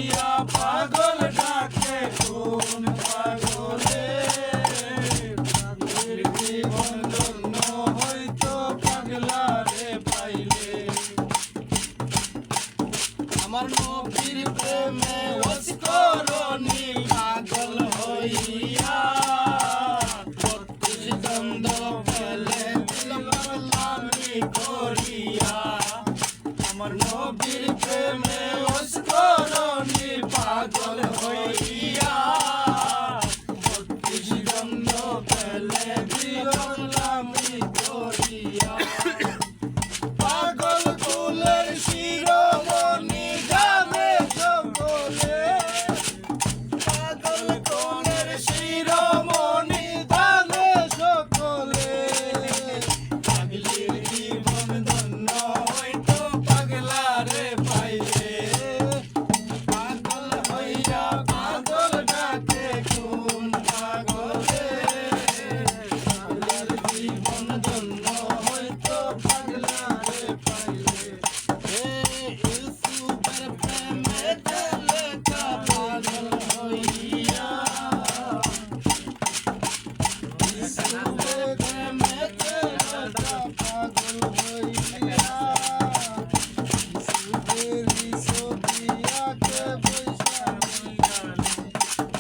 হইয়া পাগল ডাকে কোন পাগলে পাগলের জীবন ধন্য হইতো পাগলা রে পাইলে আমার নবীর প্রেমে ওসকরণী পাগল হইয়া বত্রিশ দ্বন্দ্ব ফেলে দিলাম পাগলামি করিয়া আমার নবীর প্রেমে ওসকরণী পাগল হইয়া বত্রিশ দ্বন্দ্ব ফেলে দিলাম পাগলামি করিয়া পাগল কুলের শিরোমণি জানে সকলে পাগল কুলের শিরোমণি জানে সকলে পাগলের জীবন ধন্য হইতো পাগলা রে পাইলে পাগল হইয়া পাগল ডাকে কোন পাগলে পাগলের জীবন ধন্য হইতো পাগলা রে পাইলে ইউসুফের প্রেমে লেখা পাগল হইয়া ইউসুফের প্রেমে লেখা পাগল হইয়া ইউসুফের ছবিয়াকে বৈশা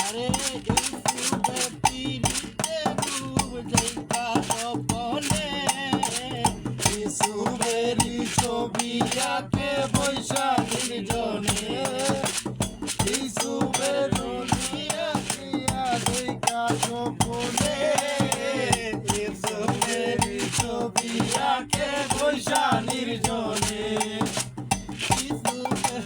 আরে ইউসুফের পিরিতে ডুব যাইতা সপনে ইউসুফের ছবিয়াকে বৈশা নির্জনে ইউসুফের দুনিয়া দিয়া দেখা সপনে ইউসুফের ছবিয়াকে বৈশা নির্জনে ইউসুফের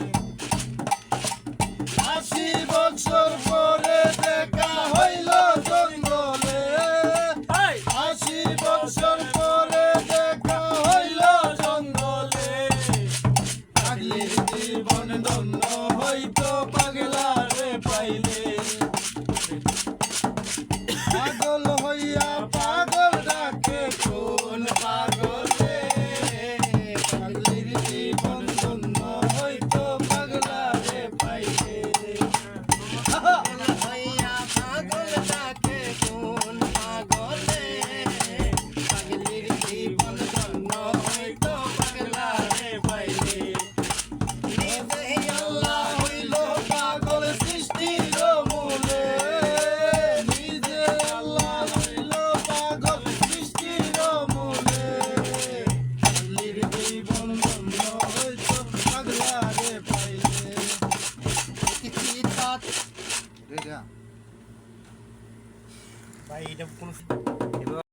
80 বছর পরে দেখা হইল জঙ্গলে 80 বছর পরে দেখা হইল জঙ্গলে পাগলের জীবন ধন্য হইতো